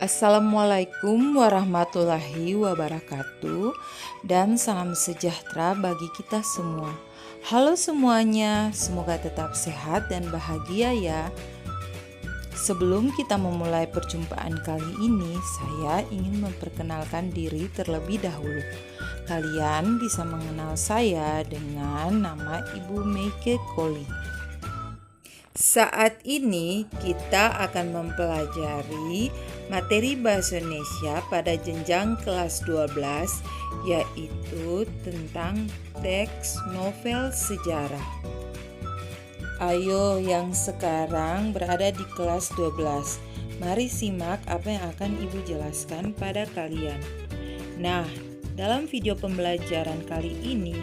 Assalamualaikum warahmatullahi wabarakatuh dan salam sejahtera bagi kita semua. Halo semuanya, semoga tetap sehat dan bahagia ya. Sebelum kita memulai perjumpaan kali ini, saya ingin memperkenalkan diri terlebih dahulu. Kalian bisa mengenal saya dengan nama Ibu Meike Koli. Saat ini kita akan mempelajari materi Bahasa Indonesia pada jenjang kelas 12, yaitu tentang teks novel sejarah. Ayo yang sekarang berada di kelas 12, mari simak apa yang akan Ibu jelaskan pada kalian. Nah, dalam video pembelajaran kali ini,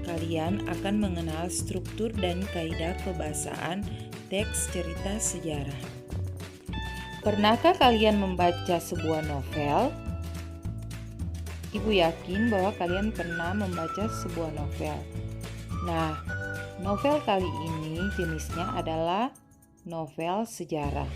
kalian akan mengenal struktur dan kaidah kebahasaan teks cerita sejarah. Pernahkah kalian membaca sebuah novel? Ibu yakin bahwa kalian pernah membaca sebuah novel. Nah, novel kali ini jenisnya adalah novel sejarah.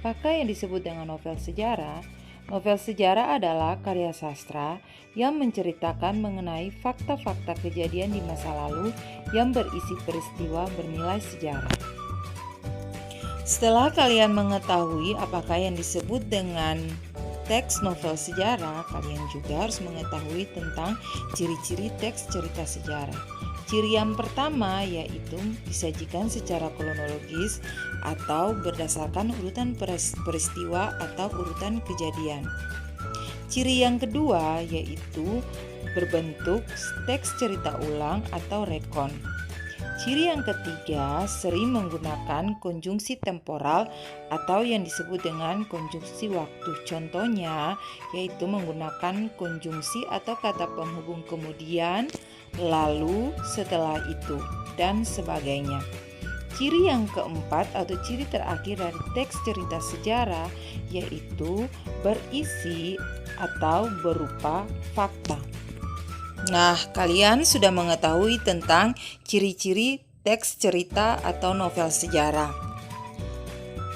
Apakah yang disebut dengan novel sejarah? Novel sejarah adalah karya sastra yang menceritakan mengenai fakta-fakta kejadian di masa lalu yang berisi peristiwa bernilai sejarah. Setelah kalian mengetahui apakah yang disebut dengan teks novel sejarah, kalian juga harus mengetahui tentang ciri-ciri teks cerita sejarah. Ciri yang pertama yaitu disajikan secara kronologis atau berdasarkan urutan peristiwa atau urutan kejadian. Ciri yang kedua yaitu berbentuk teks cerita ulang atau rekon. Ciri yang ketiga sering menggunakan konjungsi temporal atau yang disebut dengan konjungsi waktu. Contohnya yaitu menggunakan konjungsi atau kata penghubung kemudian, lalu, setelah itu, dan sebagainya. Ciri yang keempat atau ciri terakhir dari teks cerita sejarah yaitu berisi atau berupa fakta. Nah, kalian sudah mengetahui tentang ciri-ciri teks cerita atau novel sejarah.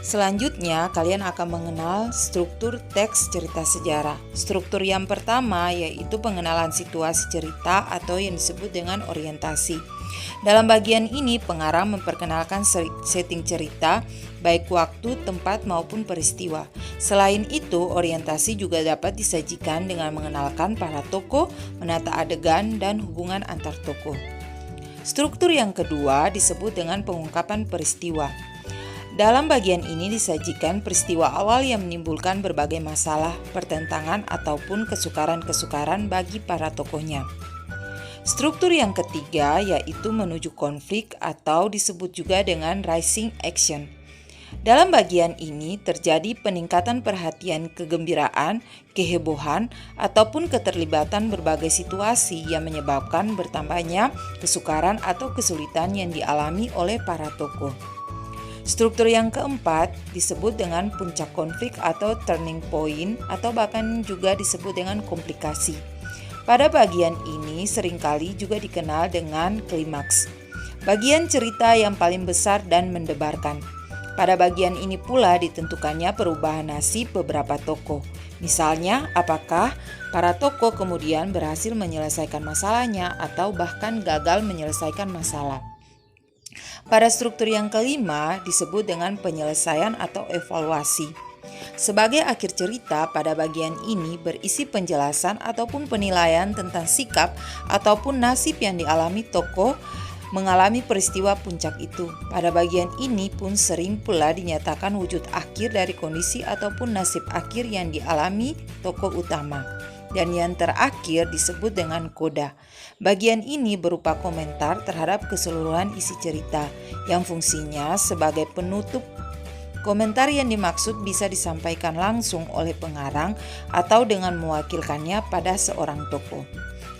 Selanjutnya, kalian akan mengenal struktur teks cerita sejarah. Struktur yang pertama yaitu pengenalan situasi cerita atau yang disebut dengan orientasi. Dalam bagian ini, pengarang memperkenalkan setting cerita, baik waktu, tempat, maupun peristiwa. Selain itu, orientasi juga dapat disajikan dengan mengenalkan para tokoh, menata adegan, dan hubungan antar tokoh. Struktur yang kedua disebut dengan pengungkapan peristiwa. Dalam bagian ini disajikan peristiwa awal yang menimbulkan berbagai masalah, pertentangan, ataupun kesukaran-kesukaran bagi para tokohnya. Struktur yang ketiga yaitu menuju konflik atau disebut juga dengan rising action. Dalam bagian ini terjadi peningkatan perhatian, kegembiraan, kehebohan, ataupun keterlibatan berbagai situasi yang menyebabkan bertambahnya kesukaran atau kesulitan yang dialami oleh para tokoh. Struktur yang keempat disebut dengan puncak konflik atau turning point atau bahkan juga disebut dengan komplikasi. Pada bagian ini seringkali juga dikenal dengan klimaks, bagian cerita yang paling besar dan mendebarkan. Pada bagian ini pula ditentukannya perubahan nasib beberapa tokoh. Misalnya, apakah para tokoh kemudian berhasil menyelesaikan masalahnya atau bahkan gagal menyelesaikan masalah. Pada struktur yang kelima disebut dengan penyelesaian atau evaluasi. Sebagai akhir cerita, pada bagian ini berisi penjelasan ataupun penilaian tentang sikap ataupun nasib yang dialami tokoh mengalami peristiwa puncak itu. Pada bagian ini pun sering pula dinyatakan wujud akhir dari kondisi ataupun nasib akhir yang dialami tokoh utama. Dan yang terakhir disebut dengan koda. Bagian ini berupa komentar terhadap keseluruhan isi cerita yang fungsinya sebagai penutup. Komentar yang dimaksud bisa disampaikan langsung oleh pengarang atau dengan mewakilkannya pada seorang tokoh.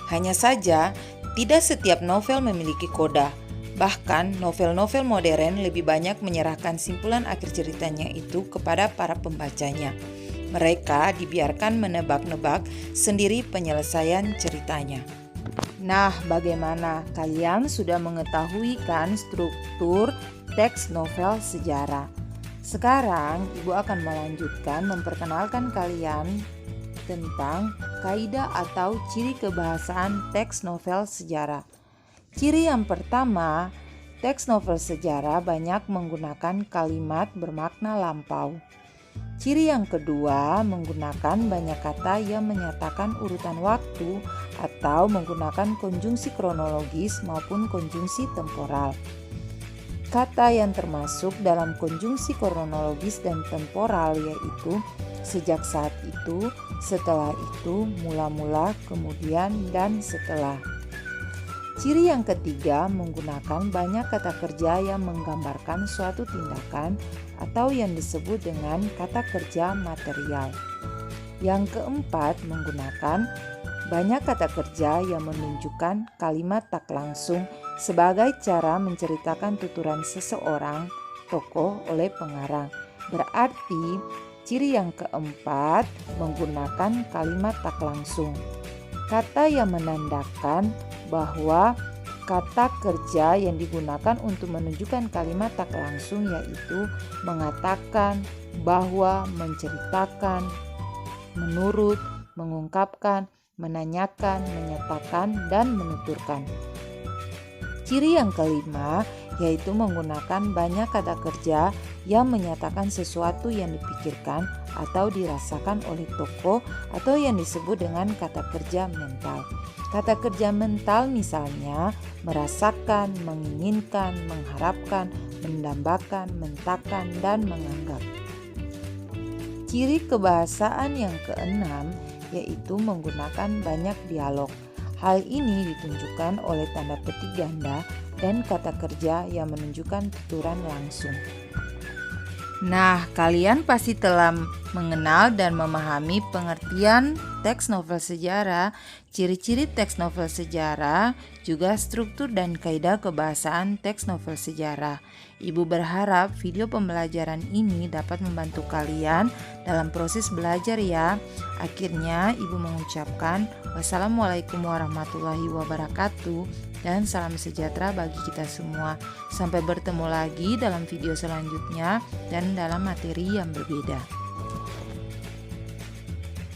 Hanya saja, tidak setiap novel memiliki koda. Bahkan, novel-novel modern lebih banyak menyerahkan simpulan akhir ceritanya itu kepada para pembacanya. Mereka dibiarkan menebak-nebak sendiri penyelesaian ceritanya. Nah, bagaimana? Kalian sudah mengetahui kan struktur teks novel sejarah? Sekarang Ibu akan melanjutkan memperkenalkan kalian tentang kaidah atau ciri kebahasaan teks novel sejarah. Ciri yang pertama, teks novel sejarah banyak menggunakan kalimat bermakna lampau. Ciri yang kedua, menggunakan banyak kata yang menyatakan urutan waktu atau menggunakan konjungsi kronologis maupun konjungsi temporal. Kata yang termasuk dalam konjungsi kronologis dan temporal yaitu sejak saat itu, setelah itu, mula-mula, kemudian, dan setelah. Ciri yang ketiga, menggunakan banyak kata kerja yang menggambarkan suatu tindakan atau yang disebut dengan kata kerja material. Yang keempat, menggunakan banyak kata kerja yang menunjukkan kalimat tak langsung sebagai cara menceritakan tuturan seseorang, tokoh oleh pengarang. Berarti, ciri yang keempat menggunakan kalimat tak langsung. Kata yang menandakan bahwa kata kerja yang digunakan untuk menunjukkan kalimat tak langsung yaitu mengatakan, bahwa, menceritakan, menurut, mengungkapkan, menanyakan, menyatakan, dan menuturkan. Ciri yang kelima yaitu menggunakan banyak kata kerja yang menyatakan sesuatu yang dipikirkan atau dirasakan oleh tokoh atau yang disebut dengan kata kerja mental. Kata kerja mental misalnya merasakan, menginginkan, mengharapkan, mendambakan, mentakkan, dan menganggap. Ciri kebahasaan yang keenam yaitu menggunakan banyak dialog. Hal ini ditunjukkan oleh tanda petik ganda dan kata kerja yang menunjukkan tuturan langsung. Nah, kalian pasti telah mengenal dan memahami pengertian teks novel sejarah, ciri-ciri teks novel sejarah, juga struktur dan kaidah kebahasaan teks novel sejarah. Ibu berharap video pembelajaran ini dapat membantu kalian dalam proses belajar ya. Akhirnya, Ibu mengucapkan wassalamualaikum warahmatullahi wabarakatuh dan salam sejahtera bagi kita semua. Sampai bertemu lagi dalam video selanjutnya dan dalam materi yang berbeda.